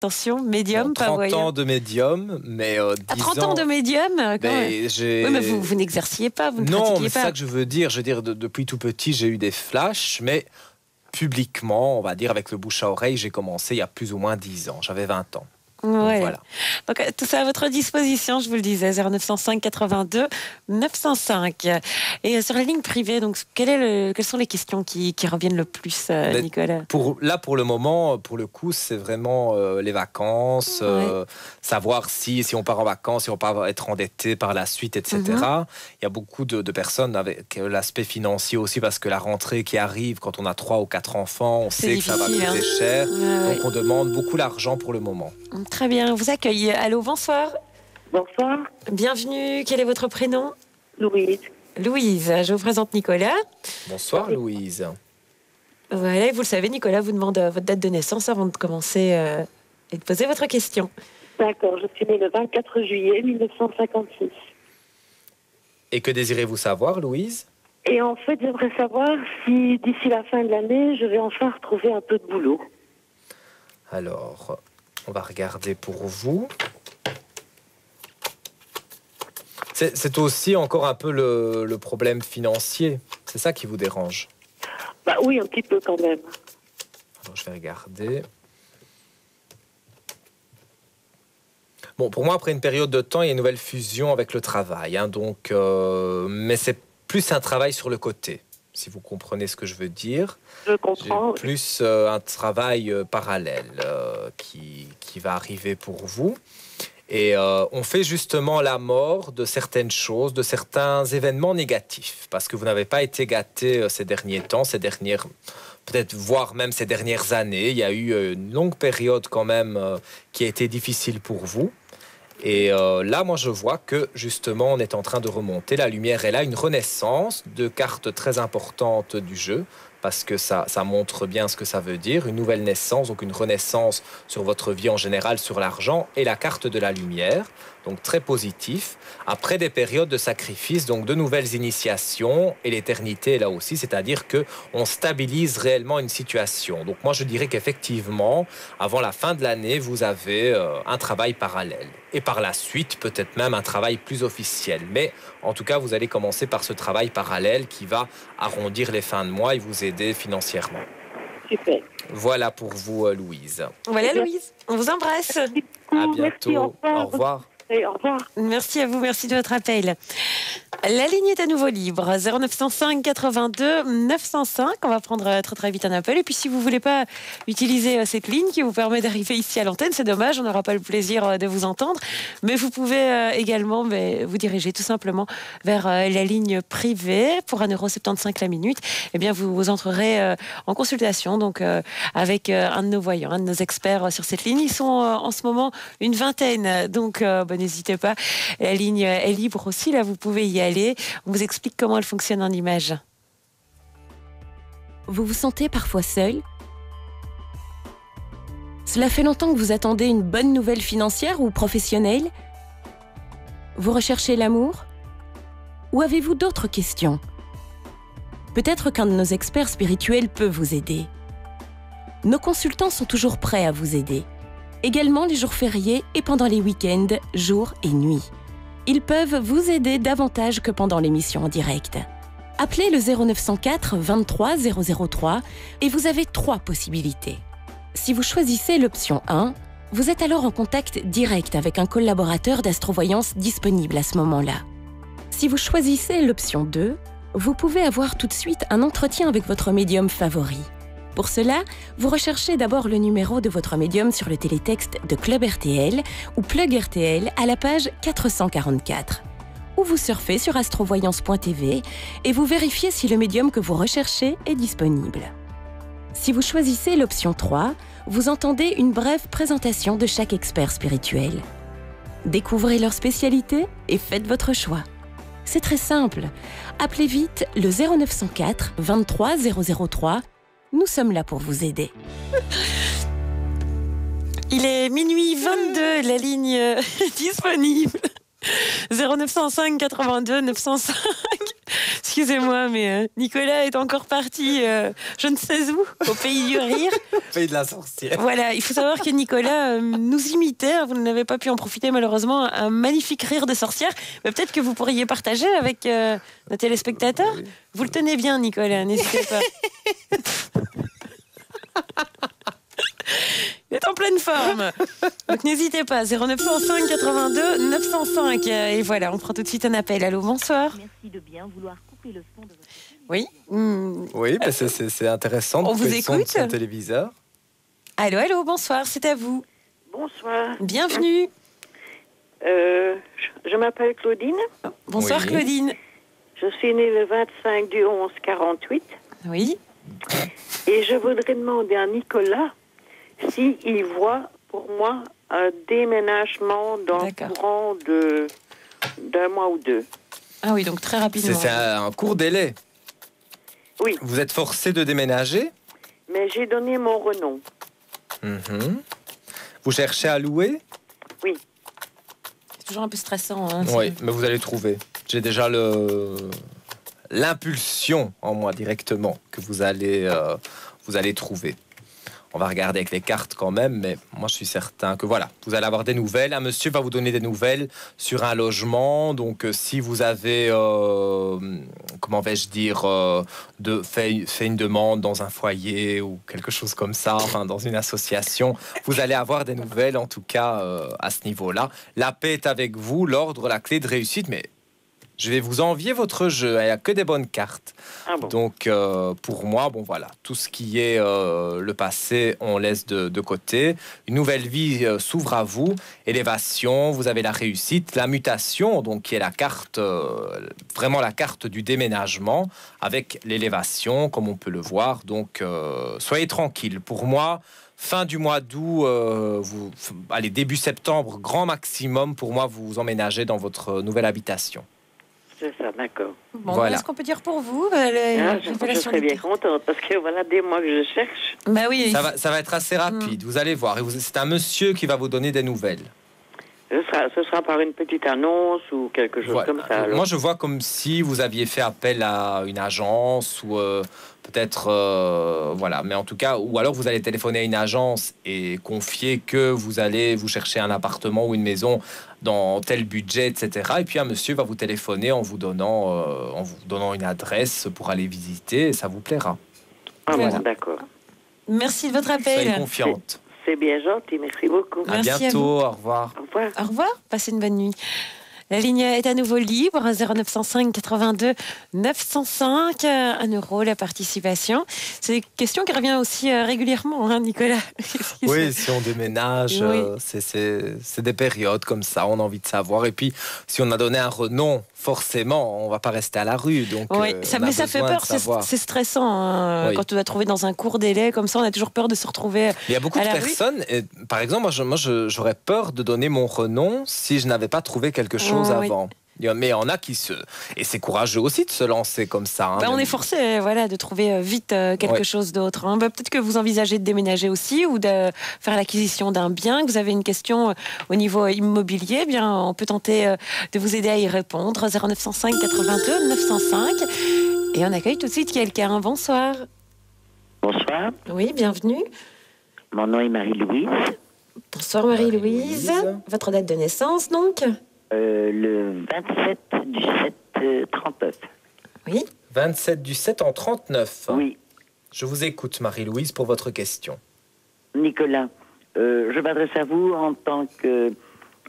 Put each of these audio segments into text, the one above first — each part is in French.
Attention, médium, Bon, pas 30 voyant. ans de médium, mais 10 À 30 ans ans... de médium, quand même. Mais j'ai... Oui, mais vous n'exerciez pas, vous ne Non, pratiquiez mais c'est pas. ça que je veux dire. Je veux dire, depuis tout petit, j'ai eu des flashs, mais publiquement, on va dire, avec le bouche à oreille, j'ai commencé il y a plus ou moins 10 ans. J'avais 20 ans. Ouais. Voilà. Donc, tout ça à votre disposition, je vous le disais, 0905 82 905. Et sur la ligne privée, donc, quelles sont les questions qui reviennent le plus, Nicolas? Pour le moment, pour le coup, c'est vraiment les vacances, savoir si on part en vacances, si on part être endetté par la suite, etc. Il y a beaucoup de personnes avec l'aspect financier aussi, parce que la rentrée qui arrive, quand on a 3 ou 4 enfants, on sait que ça va coûter cher. Donc on demande beaucoup l'argent pour le moment. Très bien, on vous accueille. Allô, bonsoir. Bonsoir. Bienvenue, quel est votre prénom? Louise. Louise, je vous présente Nicolas. Bonsoir Louise. Voilà, vous le savez, Nicolas vous demande votre date de naissance avant de commencer et de poser votre question. D'accord, je suis née le 24 juillet 1956. Et que désirez-vous savoir, Louise? Et en fait, j'aimerais savoir si d'ici la fin de l'année, je vais enfin retrouver un peu de boulot. Alors, on va regarder pour vous. C'est aussi encore un peu le problème financier. C'est ça qui vous dérange? Bah oui, un petit peu quand même. Alors, je vais regarder. Bon, pour moi, après une période de temps, il y a une nouvelle fusion avec le travail. Donc, mais c'est plus un travail sur le côté, si vous comprenez ce que je veux dire. Je comprends. J'ai plus un travail parallèle qui va arriver pour vous. Et on fait justement la mort de certaines choses, de certains événements négatifs, parce que vous n'avez pas été gâté ces derniers temps, peut-être voire même ces dernières années. Il y a eu une longue période quand même qui a été difficile pour vous. Et là, moi, je vois que justement, on est en train de remonter. La lumière est là, une renaissance de cartes très importantes du jeu, parce que ça montre bien ce que ça veut dire. Une nouvelle naissance, donc une renaissance sur votre vie en général, sur l'argent, et la carte de la lumière, donc très positif. Après des périodes de sacrifice, donc de nouvelles initiations, et l'éternité est là aussi, c'est-à-dire qu'on stabilise réellement une situation. Donc moi, je dirais qu'effectivement, avant la fin de l'année, vous avez un travail parallèle. Et par la suite, peut-être même un travail plus officiel. Mais en tout cas, vous allez commencer par ce travail parallèle qui va arrondir les fins de mois et vous aider financièrement. Super. Voilà pour vous, Louise. Voilà, Louise, on vous embrasse. Merci beaucoup. À bientôt. Merci, au revoir. Et au revoir. Merci à vous, merci de votre appel. La ligne est à nouveau libre, 0905 82 905. On va prendre très vite un appel. Et puis si vous voulez pas utiliser cette ligne qui vous permet d'arriver ici à l'antenne, c'est dommage, on n'aura pas le plaisir de vous entendre. Mais vous pouvez également vous diriger tout simplement vers la ligne privée pour 1,75 € la minute. Eh bien, vous entrerez en consultation donc avec un de nos voyants, un de nos experts sur cette ligne. Ils sont en ce moment une vingtaine, donc n'hésitez pas. La ligne est libre aussi, là vous pouvez y aller. On vous explique comment elle fonctionne en images. Vous vous sentez parfois seul? Cela fait longtemps que vous attendez une bonne nouvelle financière ou professionnelle? Vous recherchez l'amour? Ou avez-vous d'autres questions? Peut-être qu'un de nos experts spirituels peut vous aider. Nos consultants sont toujours prêts à vous aider. Également les jours fériés et pendant les week-ends, jour et nuit. Ils peuvent vous aider davantage que pendant l'émission en direct. Appelez le 0904 23 003 et vous avez 3 possibilités. Si vous choisissez l'option 1, vous êtes alors en contact direct avec un collaborateur d'astrovoyance disponible à ce moment-là. Si vous choisissez l'option 2, vous pouvez avoir tout de suite un entretien avec votre médium favori. Pour cela, vous recherchez d'abord le numéro de votre médium sur le télétexte de Club RTL ou Plug RTL à la page 444. Ou vous surfez sur astrovoyance.tv et vous vérifiez si le médium que vous recherchez est disponible. Si vous choisissez l'option 3, vous entendez une brève présentation de chaque expert spirituel. Découvrez leur spécialité et faites votre choix. C'est très simple. Appelez vite le 0904 23 003. Nous sommes là pour vous aider. Il est minuit 22, la ligne est disponible. 0905 82 905. Excusez-moi, mais Nicolas est encore parti, je ne sais où, au pays du rire. Pays de la sorcière. Voilà, il faut savoir que Nicolas nous imitait, vous n'avez pas pu en profiter malheureusement, un magnifique rire de sorcière. Mais peut-être que vous pourriez partager avec nos téléspectateurs. Oui. Vous le tenez bien, Nicolas, n'hésitez pas. Il est en pleine forme. Donc n'hésitez pas, 0905 82 905. Et voilà, on prend tout de suite un appel. Allô, bonsoir. Merci de bien vouloir couper le son de votre... Oui. Oui, mais c'est intéressant de On vous couper le son de écoute son téléviseur. Allô, bonsoir, c'est à vous. Bonsoir. Bienvenue. Je m'appelle Claudine. Bonsoir Oui. Claudine. Je suis née le 25 du 11 48. Oui. Et je voudrais demander à Nicolas s'il voit pour moi un déménagement dans le D'accord. courant d'un mois ou deux. Ah oui, donc très rapidement. C'est un court délai. Oui, Vous êtes forcé de déménager. mais j'ai donné mon renom. Mhm. Vous cherchez à louer. C'est toujours un peu stressant. Hein, Oui, mais vous allez trouver. J'ai déjà l'impulsion en moi directement que vous allez trouver. On va regarder avec les cartes quand même, mais moi je suis certain que voilà, vous allez avoir des nouvelles. Un monsieur va vous donner des nouvelles sur un logement. Donc si vous avez, comment vais-je dire, fait une demande dans un foyer ou quelque chose comme ça, enfin dans une association, vous allez avoir des nouvelles en tout cas à ce niveau-là. La paix est avec vous, l'ordre, la clé de réussite, mais je vais vous envier votre jeu, il n'y a que des bonnes cartes. Ah bon? Donc pour moi, bon voilà, tout ce qui est le passé, on laisse de côté. Une nouvelle vie s'ouvre à vous. Élévation, vous avez la réussite, la mutation, donc qui est la carte, vraiment la carte du déménagement, avec l'élévation, comme on peut le voir. Donc soyez tranquille. Pour moi, fin du mois d'août, allez, début septembre, grand maximum, pour moi, vous emménagez dans votre nouvelle habitation. C'est ça, d'accord. Bon, Voilà. est-ce qu'on peut dire pour vous Je serais bien contente parce que voilà des mois que je cherche. Bah oui. Ça va être assez rapide, vous allez voir. Et c'est un monsieur qui va vous donner des nouvelles. Ce sera par une petite annonce ou quelque chose Voilà. comme ça. Alors. Moi, je vois comme si vous aviez fait appel à une agence ou peut-être, voilà. Mais en tout cas, ou alors vous allez téléphoner à une agence et confier que vous allez vous chercher un appartement ou une maison dans tel budget, etc. Et puis un monsieur va vous téléphoner en vous donnant une adresse pour aller visiter et ça vous plaira. Ah Voilà. bon, d'accord. Merci de votre Soyez appel. confiante. C'est bien gentil, merci beaucoup. À Merci à bientôt, au revoir. Au revoir. Au revoir, passez une bonne nuit. La ligne est à nouveau libre, 0905 82 905, 1 euro la participation. C'est une question qui revient aussi régulièrement, hein, Nicolas. Oui, si on déménage, Oui. c'est des périodes comme ça, on a envie de savoir. Et puis, si on a donné un renom, forcément, on va pas rester à la rue. Donc, Oui, on a mais ça fait besoin de peur, savoir. c'est stressant. Hein, Oui. Quand on doit trouver dans un court délai, comme ça, on a toujours peur de se retrouver. Il y a beaucoup à de la rue. personnes, et, par exemple, j'aurais peur de donner mon renom si je n'avais pas trouvé quelque chose Oui. avant. Mais il y en a qui se... Et c'est courageux aussi de se lancer comme ça. Hein, Bah, on même- est forcé voilà, de trouver vite quelque Ouais. chose d'autre. Hein. Bah, peut-être que vous envisagez de déménager aussi ou de faire l'acquisition d'un bien, que vous avez une question au niveau immobilier. Eh bien, on peut tenter de vous aider à y répondre. 0905 82 905. Et on accueille tout de suite quelqu'un. Bonsoir. Bonsoir, Oui, bienvenue. mon nom est Marie-Louise. Bonsoir Marie-Louise. Marie-Louise. Votre date de naissance, donc? Le 27 du 7 39. Oui. 27 du 7 en 39. Oui, Je vous écoute, Marie-Louise, pour votre question. Nicolas, je m'adresse à vous en tant que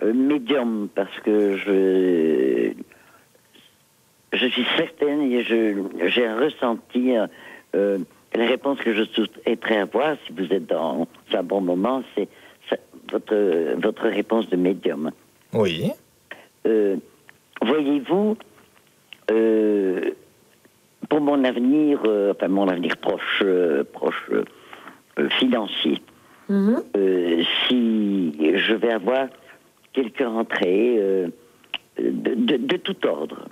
médium parce que je suis certaine et j'ai un ressenti, la réponse que je souhaiterais avoir, si vous êtes dans un bon moment, c'est votre réponse de médium. Oui. Voyez-vous, pour mon avenir, enfin mon avenir proche financier, Mhm. si je vais avoir quelques rentrées de tout ordre.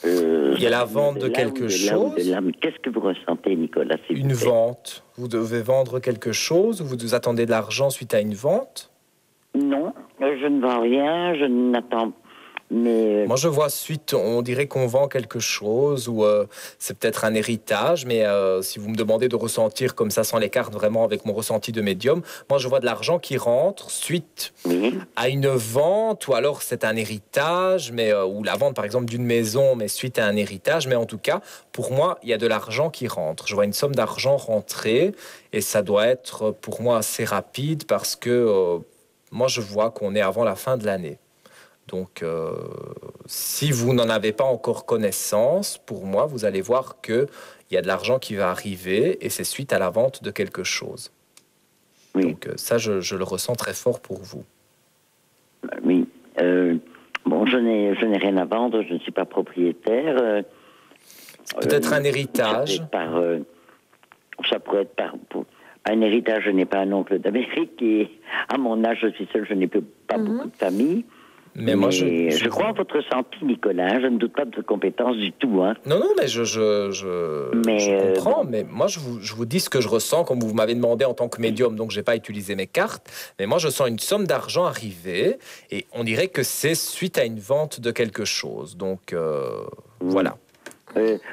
Il y a la vente de quelque chose. Qu'est-ce que vous ressentez, Nicolas, s'il Une vous plaît? vente. Vous devez vendre quelque chose ou vous attendez de l'argent suite à une vente? Non, je ne vends rien, je n'attends Mais Moi, je vois suite, on dirait qu'on vend quelque chose ou c'est peut-être un héritage, mais si vous me demandez de ressentir comme ça sans les cartes, vraiment avec mon ressenti de médium, moi, je vois de l'argent qui rentre suite oui, à une vente ou alors c'est un héritage, mais ou la vente, par exemple, d'une maison, mais suite à un héritage. Mais en tout cas, pour moi, il y a de l'argent qui rentre. Je vois une somme d'argent rentrer et ça doit être pour moi assez rapide parce que moi, je vois qu'on est avant la fin de l'année. Donc, si vous n'en avez pas encore connaissance, pour moi, vous allez voir qu'il y a de l'argent qui va arriver et c'est suite à la vente de quelque chose. oui, Donc, ça, je le ressens très fort pour vous. oui. Bon, je n'ai rien à vendre, je ne suis pas propriétaire. Peut-être un héritage. Ça pourrait être un héritage. Je n'ai pas un oncle d'Amérique et à mon âge, je suis seul, je n'ai pas beaucoup de famille. Mais moi, je crois en votre ressenti, Nicolas. Je ne doute pas de votre compétence du tout. Hein. Non, mais je comprends. Mais moi, je vous dis ce que je ressens, comme vous m'avez demandé en tant que médium. Donc, je n'ai pas utilisé mes cartes. Mais moi, je sens une somme d'argent arriver. Et on dirait que c'est suite à une vente de quelque chose. Donc, voilà.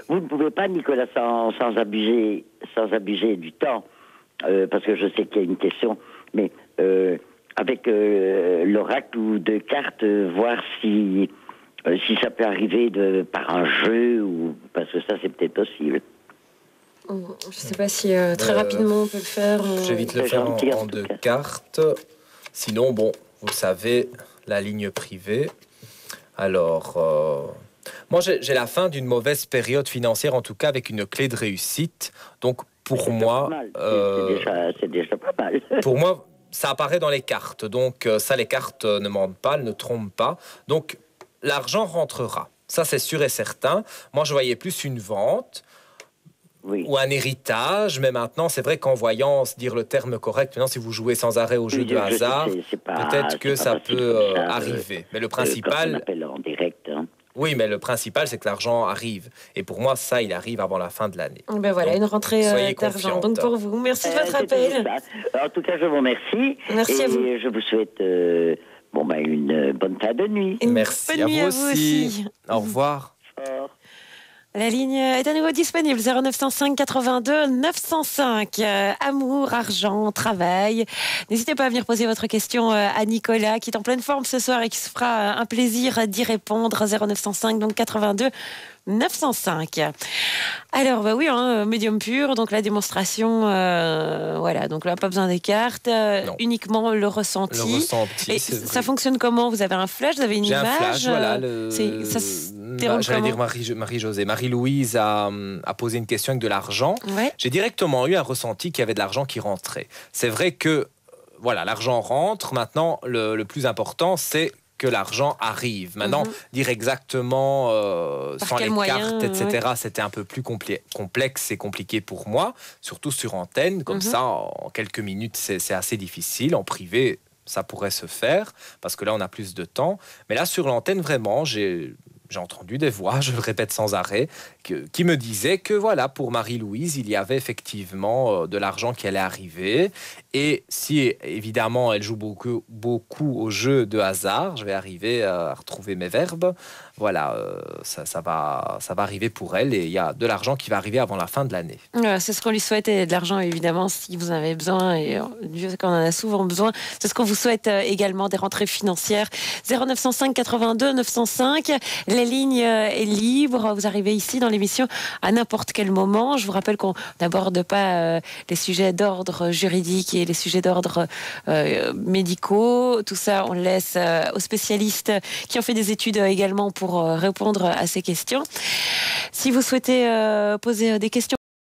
Vous ne pouvez pas, Nicolas, sans abuser du temps, parce que je sais qu'il y a une question, mais avec l'oracle ou de cartes, voir si ça peut arriver par un jeu, ou parce que ça, c'est peut-être possible. Je ne sais pas si très rapidement on peut le faire. J'évite le faire en deux cartes. Sinon, bon, vous le savez, la ligne privée. Alors... moi, j'ai la fin d'une mauvaise période financière, en tout cas avec une clé de réussite. Donc, pour moi... C'est déjà pas mal. Pour moi, ça apparaît dans les cartes. Donc, ça, les cartes ne mentent pas, elles ne trompent pas. Donc, l'argent rentrera. Ça, c'est sûr et certain. Moi, je voyais plus une vente ou un héritage. Mais maintenant, c'est vrai qu'en voyant, dire le terme correct, maintenant, si vous jouez sans arrêt au jeu de hasard, peut-être que ça peut arriver. Mais le principal... on appelle en direct, hein. Oui, mais le principal, c'est que l'argent arrive. Et pour moi, ça, il arrive avant la fin de l'année. Ben voilà, donc, une rentrée d'argent. Donc pour vous, merci de votre appel. En tout cas, je vous remercie. Merci à vous. Et je vous souhaite une bonne fin de nuit. Merci bonne à nuit vous à vous aussi. aussi. Au revoir. La ligne est à nouveau disponible, 0905 82 905. Amour, argent, travail. N'hésitez pas à venir poser votre question à Nicolas, qui est en pleine forme ce soir et qui se fera un plaisir d'y répondre. 0905, donc 82 905. Alors, bah oui, médium pur, donc la démonstration, voilà, donc là, pas besoin des cartes, uniquement le ressenti. Le ressenti, et ça fonctionne comment? Vous avez un flash, vous avez une image? J'ai un flash, voilà. Ça se déroule j'allais comment? dire Marie-Josée. Marie-Louise a posé une question avec de l'argent. Ouais. J'ai directement eu un ressenti qu'il y avait de l'argent qui rentrait. C'est vrai que, voilà, l'argent rentre. Maintenant, le plus important, c'est que l'argent arrive. Maintenant, dire exactement sans les cartes, etc., c'était un peu plus complexe et compliqué pour moi, surtout sur antenne. Comme ça, en quelques minutes, c'est assez difficile. En privé, ça pourrait se faire, parce que là, on a plus de temps. Mais là, sur l'antenne, vraiment, j'ai entendu des voix, je le répète sans arrêt, qui me disaient que voilà, pour Marie-Louise, il y avait effectivement de l'argent qui allait arriver. Et si, évidemment, elle joue beaucoup au jeu de hasard, je vais arriver à retrouver mes verbes. Voilà, ça va arriver pour elle et il y a de l'argent qui va arriver avant la fin de l'année. C'est ce qu'on lui souhaite, et de l'argent, évidemment, si vous en avez besoin, et Dieu sait qu'on en a souvent besoin. C'est ce qu'on vous souhaite également, des rentrées financières. 0905 82 905. La ligne est libre. Vous arrivez ici dans l'émission à n'importe quel moment. Je vous rappelle qu'on n'aborde pas les sujets d'ordre juridique et les sujets d'ordre médicaux. Tout ça, on le laisse aux spécialistes qui ont fait des études également pour répondre à ces questions. Si vous souhaitez poser des questions